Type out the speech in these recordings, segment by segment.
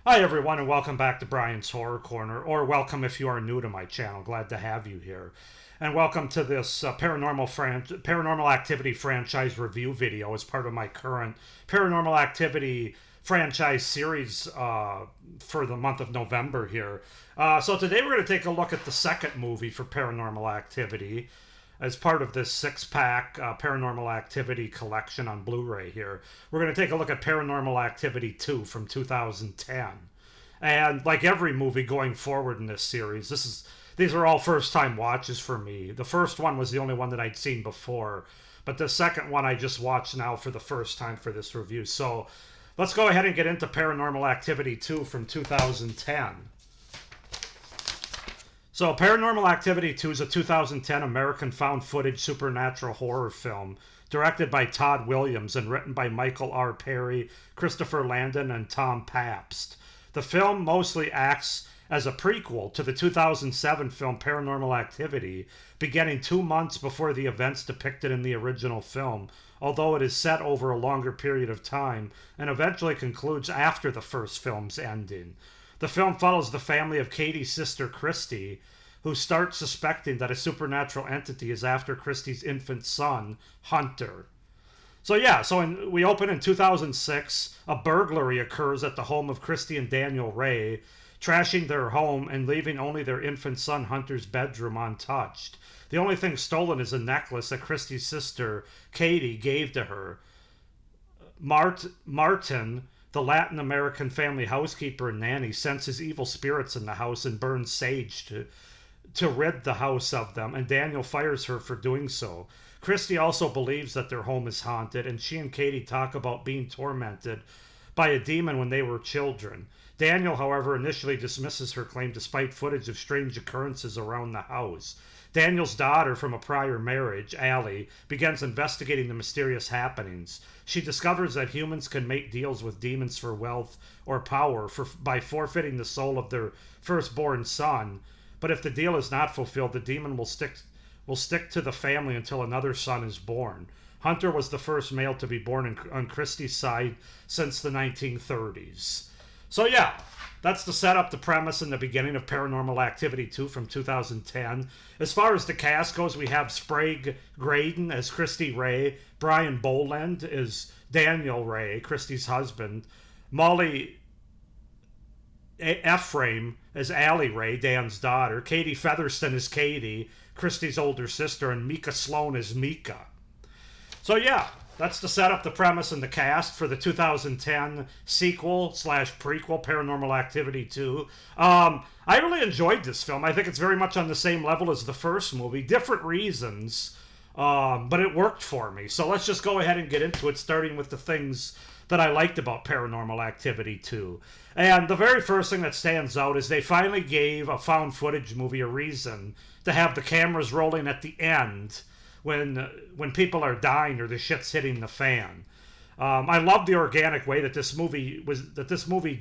Hi, everyone, and welcome back to Brian's Horror Corner, or welcome if you are new to my channel. Glad to have you here. And welcome to this Paranormal Activity Franchise review video as part of my current Paranormal Activity franchise series for the month of November here. So today we're going to take a look at the second movie for Paranormal Activity as part of this six-pack Paranormal Activity collection on Blu-ray here. We're going to take a look at Paranormal Activity 2 from 2010. And like every movie going forward in this series, these are all first-time watches for me. The first one was the only one that I'd seen before, but the second one I just watched now for the first time for this review. So let's go ahead and get into Paranormal Activity 2 from 2010. So, Paranormal Activity 2 is a 2010 American found-footage supernatural horror film directed by Todd Williams and written by Michael R. Perry, Christopher Landon, and Tom Pabst. The film mostly acts as a prequel to the 2007 film Paranormal Activity, beginning 2 months before the events depicted in the original film, although it is set over a longer period of time and eventually concludes after the first film's ending. The film follows the family of Katie's sister Christy, who starts suspecting that a supernatural entity is after Christy's infant son, Hunter. We open in 2006. A burglary occurs at the home of Christy and Daniel Ray, trashing their home and leaving only their infant son Hunter's bedroom untouched. The only thing stolen is a necklace that Christy's sister, Katie, gave to her. Martin, the Latin American family housekeeper and nanny, senses evil spirits in the house and burns sage to rid the house of them, and Daniel fires her for doing so. Christy also believes that their home is haunted, and she and Katie talk about being tormented by a demon when they were children. Daniel, however, initially dismisses her claim despite footage of strange occurrences around the house. Daniel's daughter from a prior marriage, Allie, begins investigating the mysterious happenings. She discovers that humans can make deals with demons for wealth or power by forfeiting the soul of their firstborn son. But if the deal is not fulfilled, the demon will stick to the family until another son is born. Hunter was the first male to be born on Christie's side since the 1930s. So yeah, that's the setup, the premise, and the beginning of Paranormal Activity 2 from 2010. As far as the cast goes, we have Sprague Graydon as Christy Ray, Brian Boland as Daniel Ray, Christy's husband, Molly Ephraim as Allie Ray, Dan's daughter, Katie Featherston as Katie, Christy's older sister, and Mika Sloan as Mika. So yeah, that's the setup, the premise, and the cast for the 2010 sequel/prequel Paranormal Activity 2. I really enjoyed this film. I think it's very much on the same level as the first movie. Different reasons, but it worked for me. So let's just go ahead and get into it, starting with the things that I liked about Paranormal Activity 2. And the very first thing that stands out is they finally gave a found footage movie a reason to have the cameras rolling at the end when people are dying or the shit's hitting the fan. I love the organic way that this movie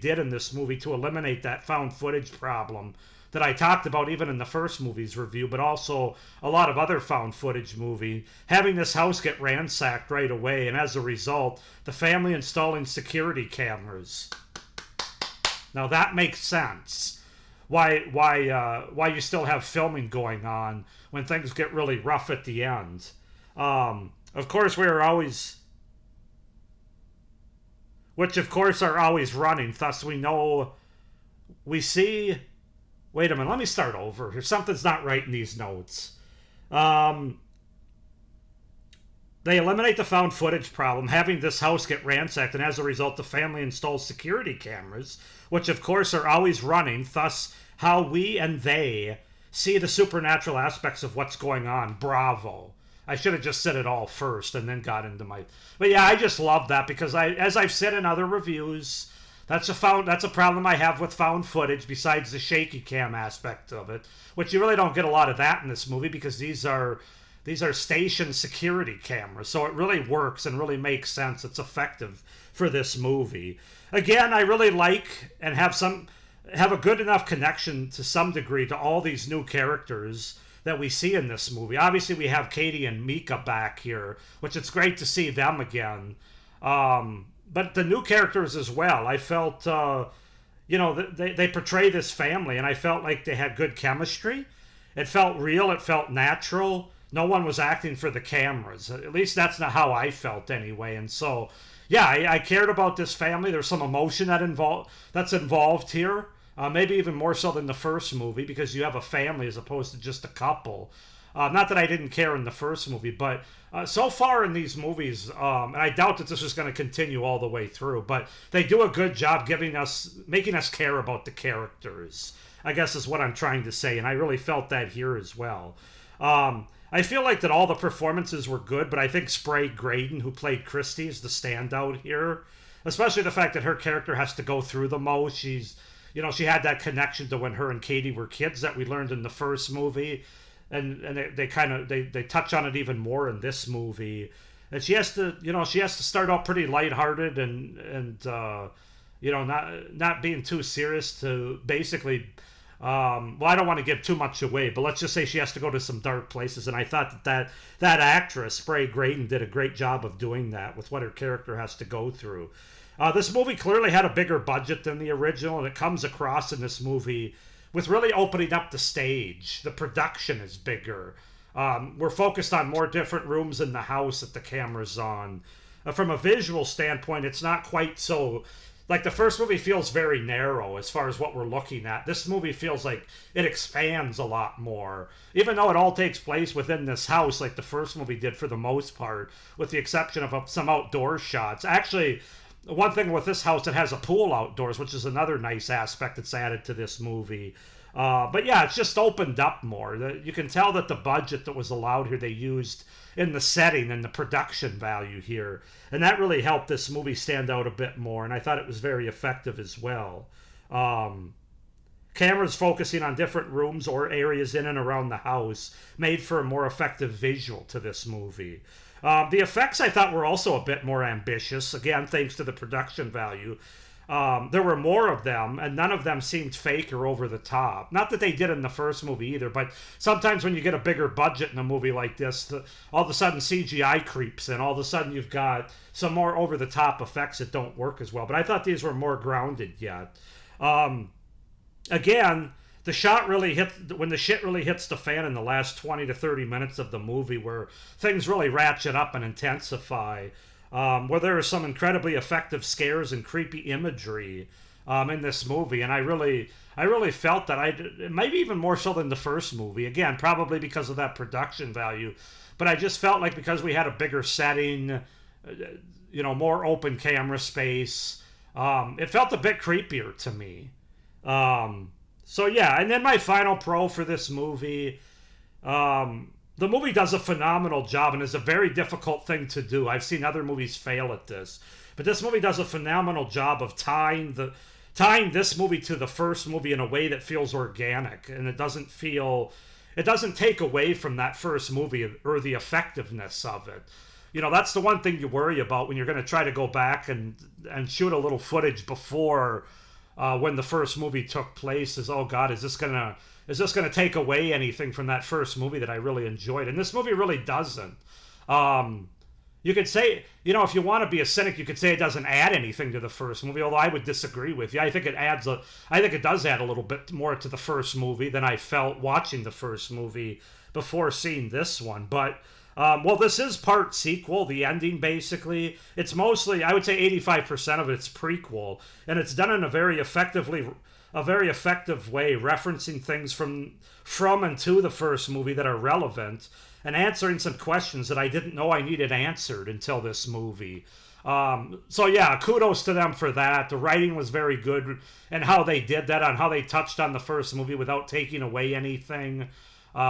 did in this movie to eliminate that found footage problem that I talked about even in the first movie's review, but also a lot of other found footage movie, having this house get ransacked right away, and as a result, the family installing security cameras. Now that makes sense. Why you still have filming going on when things get really rough at the end. Of course, are always running. Thus, we see. Wait a minute. Let me start over here. Something's not right in these notes. They eliminate the found footage problem, having this house get ransacked, and as a result, the family installs security cameras, which of course are always running, thus how we and they see the supernatural aspects of what's going on. Bravo. I should have just said it all first and then got into my... But yeah, I just love that because as I've said in other reviews, that's a problem I have with found footage besides the shaky cam aspect of it, which you really don't get a lot of that in this movie because these are station security cameras, so it really works and really makes sense. It's effective for this movie. Again, I really like and have a good enough connection to some degree to all these new characters that we see in this movie. Obviously, we have Katie and Mika back here, which it's great to see them again. But the new characters as well. I felt they portray this family, and I felt like they had good chemistry. It felt real. It felt natural. No one was acting for the cameras. At least that's not how I felt anyway. And so, yeah, I cared about this family. There's some emotion that's involved here. Maybe even more so than the first movie because you have a family as opposed to just a couple. Not that I didn't care in the first movie, but so far in these movies, and I doubt that this is going to continue all the way through, but they do a good job making us care about the characters, I guess is what I'm trying to say, and I really felt that here as well. I feel like that all the performances were good, but I think Sprague Graydon, who played Christy, is the standout here, especially the fact that her character has to go through the most. She had that connection to when her and Katie were kids that we learned in the first movie, and they touch on it even more in this movie. And she has to start out pretty lighthearted and not being too serious to basically. Well, I don't want to give too much away, but let's just say she has to go to some dark places, and I thought that actress Sprague Graydon did a great job of doing that with what her character has to go through. This movie clearly had a bigger budget than the original, and it comes across in this movie with really opening up the stage. The production is bigger. We're focused on more different rooms in the house that the camera's on. From a visual standpoint, it's not quite so... Like, the first movie feels very narrow as far as what we're looking at. This movie feels like it expands a lot more. Even though it all takes place within this house, like the first movie did for the most part, with the exception of some outdoor shots. Actually, one thing with this house, it has a pool outdoors, which is another nice aspect that's added to this movie. But yeah, it's just opened up more. You can tell that the budget that was allowed here, they used in the setting and the production value here. And that really helped this movie stand out a bit more. And I thought it was very effective as well. Cameras focusing on different rooms or areas in and around the house made for a more effective visual to this movie. The effects I thought were also a bit more ambitious, again, thanks to the production value. There were more of them, and none of them seemed fake or over the top. Not that they did in the first movie either, but sometimes when you get a bigger budget in a movie like this, all of a sudden CGI creeps in. All of a sudden you've got some more over the top effects that don't work as well. But I thought these were more grounded yet. Again, the shot really when the shit really hits the fan in the last 20 to 30 minutes of the movie, where things really ratchet up and intensify. Where there are some incredibly effective scares and creepy imagery in this movie, and I really felt that maybe even more so than the first movie. Again, probably because of that production value, but I just felt like because we had a bigger setting, more open camera space, it felt a bit creepier to me. So yeah, and then my final pro for this movie. The movie does a phenomenal job and is a very difficult thing to do. I've seen other movies fail at this. But this movie does a phenomenal job of tying this movie to the first movie in a way that feels organic. And it doesn't take away from that first movie or the effectiveness of it. That's the one thing you worry about when you're going to try to go back and shoot a little footage before when the first movie took place is, oh God, is this going to take away anything from that first movie that I really enjoyed? And this movie really doesn't. You could say, if you want to be a cynic, you could say it doesn't add anything to the first movie, although I would disagree with you. I think it does add a little bit more to the first movie than I felt watching the first movie before seeing this one. But, this is part sequel, the ending basically. It's mostly, I would say 85% of it's prequel, and it's done in a very effective way, referencing things from and to the first movie that are relevant, and answering some questions that I didn't know I needed answered until this movie. So yeah, kudos to them for that. The writing was very good, and how they did that, on how they touched on the first movie without taking away anything.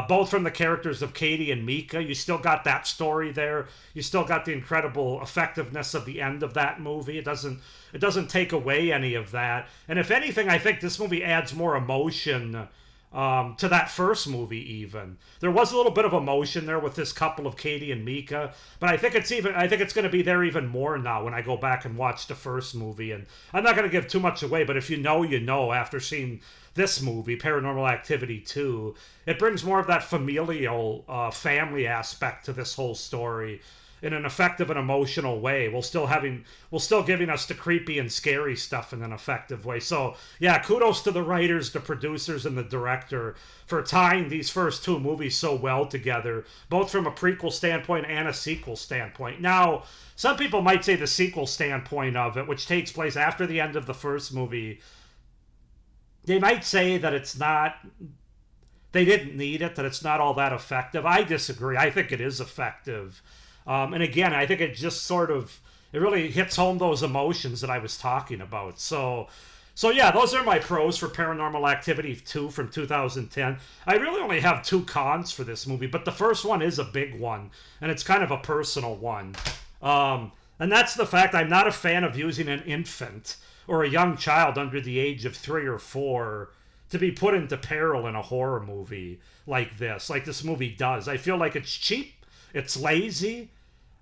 Both from the characters of Katie and Mika, you still got that story there. You still got the incredible effectiveness of the end of that movie. It doesn't take away any of that. And if anything, I think this movie adds more emotion to that first movie even. There was a little bit of emotion there with this couple of Katie and Mika, but I think it's going to be there even more now when I go back and watch the first movie. And I'm not going to give too much away, but if you know after seeing this movie, Paranormal Activity 2, it brings more of that familial family aspect to this whole story. in an effective and emotional way, while still giving us the creepy and scary stuff in an effective way. So yeah, kudos to the writers, the producers, and the director for tying these first two movies so well together, both from a prequel standpoint and a sequel standpoint. Now, some people might say the sequel standpoint of it, which takes place after the end of the first movie, they might say that it's not, they didn't need it, that it's not all that effective. I disagree. I think it is effective. And again, I think it just sort of, it really hits home those emotions that I was talking about. So yeah, those are my pros for Paranormal Activity 2 from 2010. I really only have two cons for this movie, but the first one is a big one, and it's kind of a personal one. And that's the fact I'm not a fan of using an infant or a young child under the age of 3 or 4 to be put into peril in a horror movie like this movie does. I feel like it's cheap, it's lazy,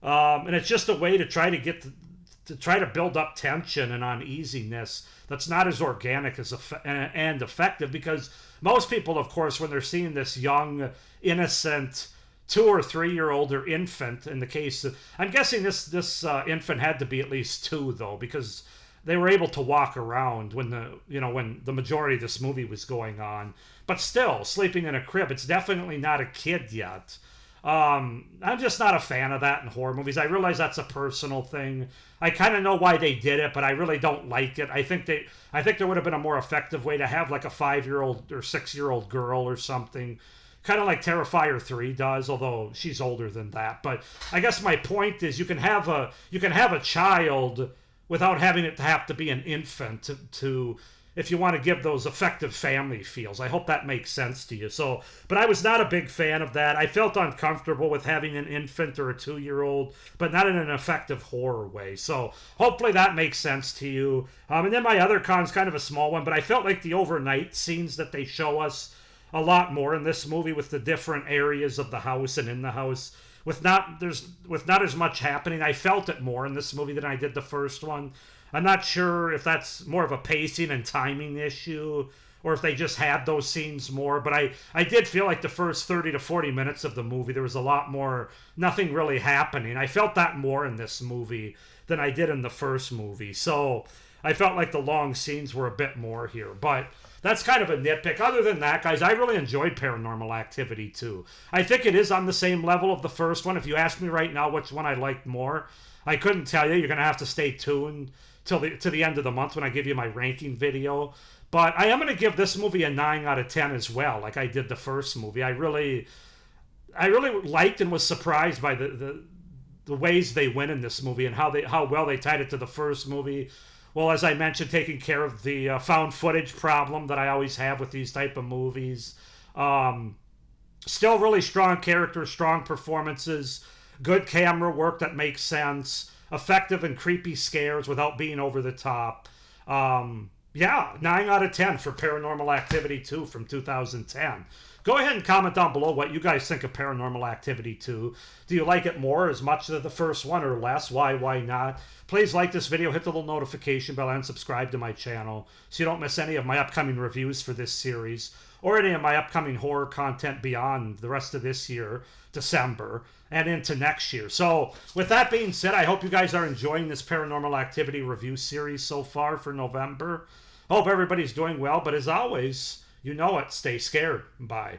and it's just a way to try to try to build up tension and uneasiness that's not as organic as and effective, because most people, of course, when they're seeing this young, innocent 2 or 3 year old or infant, in the case of, I'm guessing this infant had to be at least 2 though, because they were able to walk around when the majority of this movie was going on, but still sleeping in a crib. It's definitely not a kid yet. I'm just not a fan of that in horror movies. I realize that's a personal thing. I kind of know why they did it, but I really don't like it. I think there would have been a more effective way to have like a 5-year-old or 6-year-old girl or something, kind of like Terrifier 3 does, although she's older than that. But I guess my point is you can have a child without having it to have to be an infant to if you want to give those effective family feels. I hope that makes sense to you. So, but I was not a big fan of that. I felt uncomfortable with having an infant or a 2-year-old, but not in an effective horror way. So hopefully that makes sense to you. And then my other con's kind of a small one, but I felt like the overnight scenes that they show us a lot more in this movie, with the different areas of the house and in the house, with not as much happening. I felt it more in this movie than I did the first one. I'm not sure if that's more of a pacing and timing issue, or if they just had those scenes more, but I did feel like the first 30 to 40 minutes of the movie, there was a lot more, nothing really happening. I felt that more in this movie than I did in the first movie. So I felt like the long scenes were a bit more here, but that's kind of a nitpick. Other than that, guys, I really enjoyed Paranormal Activity 2. I think it is on the same level of the first one. If you ask me right now which one I liked more, I couldn't tell you. You're going to have to stay tuned to the end of the month when I give you my ranking video. But I am going to give this movie a 9 out of 10 as well, like I did the first movie. I really liked and was surprised by the ways they went in this movie and how well they tied it to the first movie. Well, as I mentioned, taking care of the found footage problem that I always have with these type of movies. Still really strong characters, strong performances, good camera work that makes sense, effective and creepy scares without being over the top. Yeah, 9 out of 10 for Paranormal Activity 2 from 2010. Go ahead and comment down below what you guys think of Paranormal Activity 2. Do you like it more, as much as the first one, or less? Why not? Please like this video, hit the little notification bell, and subscribe to my channel so you don't miss any of my upcoming reviews for this series, or any of my upcoming horror content beyond the rest of this year, December, and into next year. So, with that being said, I hope you guys are enjoying this Paranormal Activity review series so far for November. Hope everybody's doing well, but as always, you know it, stay scared. Bye.